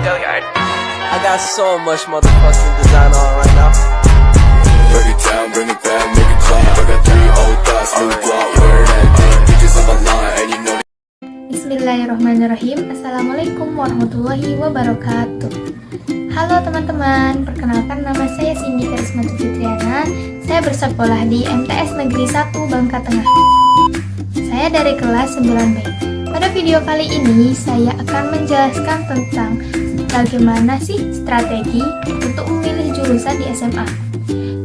Gilliard. I got so much motherfucking design on right now. Break it down, bring it back, make it clap. I got 3 old thoughts, new block, where that thing. Bitches on my line, and you know. Bismillahirrahmanirrahim. Assalamualaikum warahmatullahi wabarakatuh. Halo teman-teman, perkenalkan nama saya Cindy Karismatu Fitriana. Saya bersekolah di MTS Negeri 1 Bangka Tengah. Saya dari kelas 9B. Pada video kali ini saya akan menjelaskan tentang bagaimana sih strategi untuk memilih jurusan di SMA.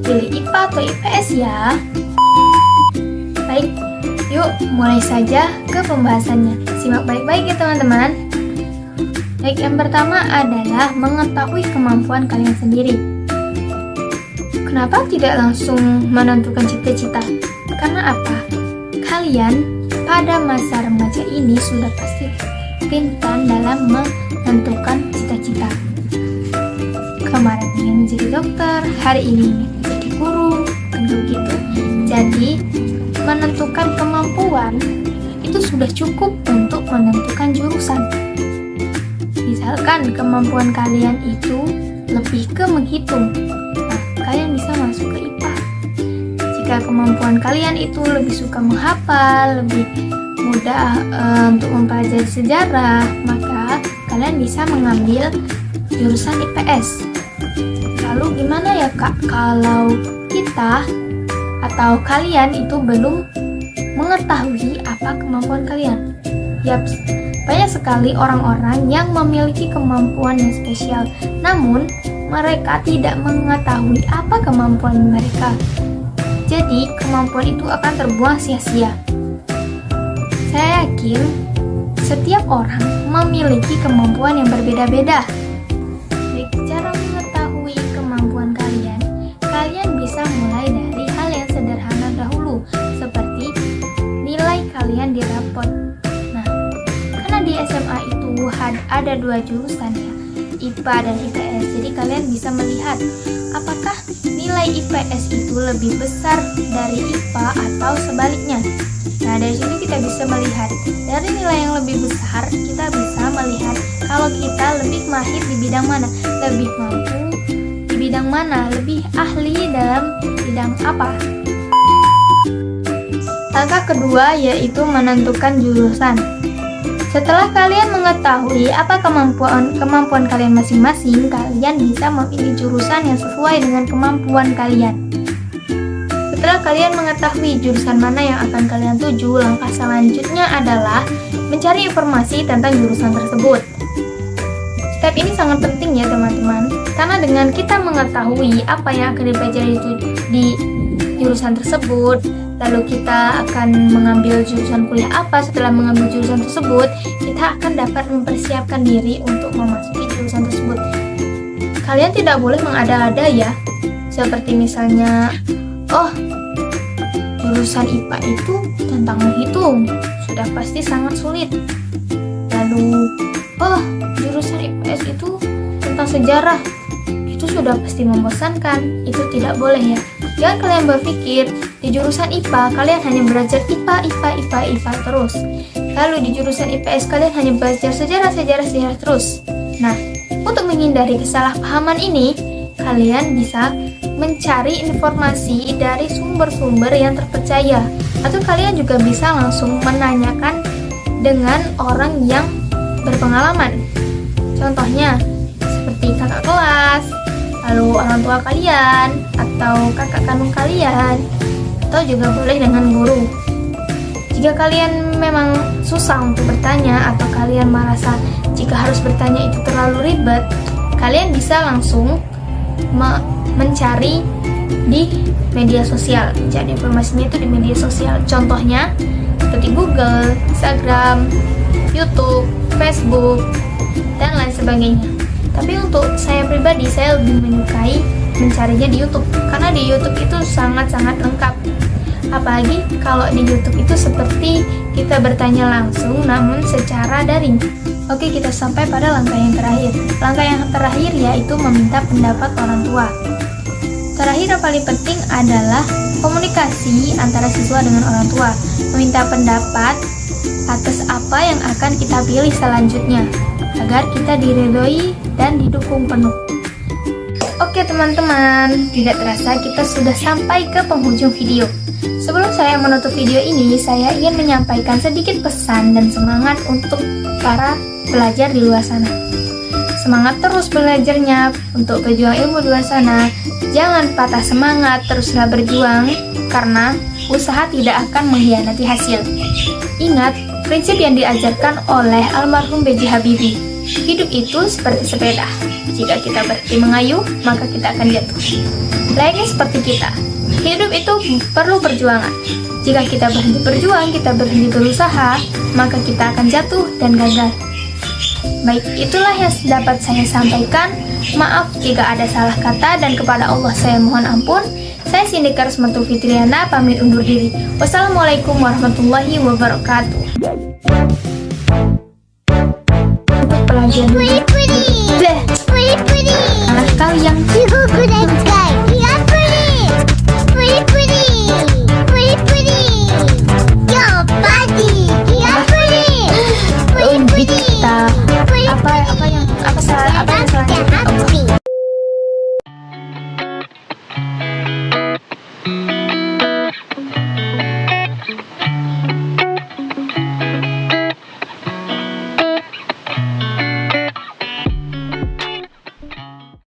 Pilih IPA atau IPS ya. Baik, yuk mulai saja ke pembahasannya. Simak baik-baik ya teman-teman. Baik, yang pertama adalah mengetahui kemampuan kalian sendiri. Kenapa tidak langsung menentukan cita-cita? Karena apa? Kalian pada masa remaja ini sudah pasti pintar dalam menentukan cita-cita. Kemarin ingin menjadi dokter, hari ini ingin menjadi guru, kan begitu. Jadi menentukan kemampuan itu sudah cukup untuk menentukan jurusan. Misalkan kemampuan kalian itu lebih ke menghitung, nah kalian bisa masuk ke IPA. Jika kemampuan kalian itu lebih suka menghafal, lebih mudah untuk mempelajari sejarah, maka kalian bisa mengambil jurusan IPS. Lalu gimana ya kak kalau kita atau kalian itu belum mengetahui apa kemampuan kalian? Yaps, banyak sekali orang-orang yang memiliki kemampuan yang spesial, namun mereka tidak mengetahui apa kemampuan mereka. Jadi kemampuan itu akan terbuang sia-sia. Saya yakin setiap orang memiliki kemampuan yang berbeda-beda. Baik, cara mengetahui kemampuan kalian, kalian bisa mulai dari hal yang sederhana dahulu, seperti nilai kalian di rapot. Nah, karena di SMA itu ada 2 jurusan ya, IPA dan IPS. Jadi kalian bisa melihat apakah nilai IPS itu lebih besar dari IPA atau sebaliknya. Nah, dari sini kita bisa melihat dari nilai yang lebih besar, kita bisa melihat kalau kita lebih mahir di bidang mana, lebih mampu di bidang mana, lebih ahli dalam bidang apa. Langkah kedua yaitu menentukan jurusan. Setelah kalian mengetahui apa kemampuan kalian masing-masing, kalian bisa memilih jurusan yang sesuai dengan kemampuan kalian. Setelah kalian mengetahui jurusan mana yang akan kalian tuju, langkah selanjutnya adalah mencari informasi tentang jurusan tersebut. Step ini sangat penting ya teman-teman, karena dengan kita mengetahui apa yang akan dipelajari di jurusan tersebut, lalu kita akan mengambil jurusan kuliah apa. Setelah mengambil jurusan tersebut, kita akan dapat mempersiapkan diri untuk memasuki jurusan tersebut. Kalian tidak boleh mengada-ada ya, seperti misalnya, oh jurusan IPA itu tentang menghitung, sudah pasti sangat sulit. Lalu, oh jurusan IPS itu tentang sejarah, itu sudah pasti membosankan. Itu tidak boleh ya. Jangan kalian berpikir di jurusan IPA kalian hanya belajar IPA terus. Lalu di jurusan IPS kalian hanya belajar sejarah terus. Nah, untuk menghindari kesalahpahaman ini, kalian bisa mencari informasi dari sumber-sumber yang terpercaya, atau kalian juga bisa langsung menanyakan dengan orang yang berpengalaman. Contohnya seperti kakak kelas, lalu orang tua kalian, atau kakak kandung kalian, atau juga boleh dengan guru. Jika kalian memang susah untuk bertanya, atau kalian merasa jika harus bertanya itu terlalu ribet, kalian bisa langsung mencari di media sosial. Jadi informasinya itu di media sosial. Contohnya seperti Google, Instagram, YouTube, Facebook, dan lain sebagainya. Tapi untuk saya pribadi, saya lebih menyukai mencarinya di YouTube, karena di YouTube itu sangat-sangat lengkap. Apalagi kalau di YouTube itu seperti kita bertanya langsung, namun secara daring. Oke, kita sampai pada langkah yang terakhir. Langkah yang terakhir yaitu meminta pendapat orang tua. Terakhir yang paling penting adalah komunikasi antara siswa dengan orang tua. Meminta pendapat atas apa yang akan kita pilih selanjutnya. agar kita diridhoi dan didukung penuh. Oke teman-teman, tidak terasa kita sudah sampai ke penghujung video. Sebelum saya menutup video ini, saya ingin menyampaikan sedikit pesan dan semangat untuk para pelajar di luar sana. Semangat terus belajarnya untuk pejuang ilmu di luar sana. Jangan patah semangat, teruslah berjuang karena usaha tidak akan mengkhianati hasil. Ingat prinsip yang diajarkan oleh almarhum B.J. Habibie. Hidup itu seperti sepeda. Jika kita berhenti mengayuh, maka kita akan jatuh. Layaknya seperti kita, hidup itu perlu perjuangan. Jika kita berhenti berjuang, kita berhenti berusaha, maka kita akan jatuh dan gagal. Baik, itulah yang dapat saya sampaikan. Maaf jika ada salah kata dan kepada Allah saya mohon ampun. Saya Cindy Karismanto Fitriana pamit undur diri. Wassalamualaikum warahmatullahi wabarakatuh. Untuk pelajaran anak kalian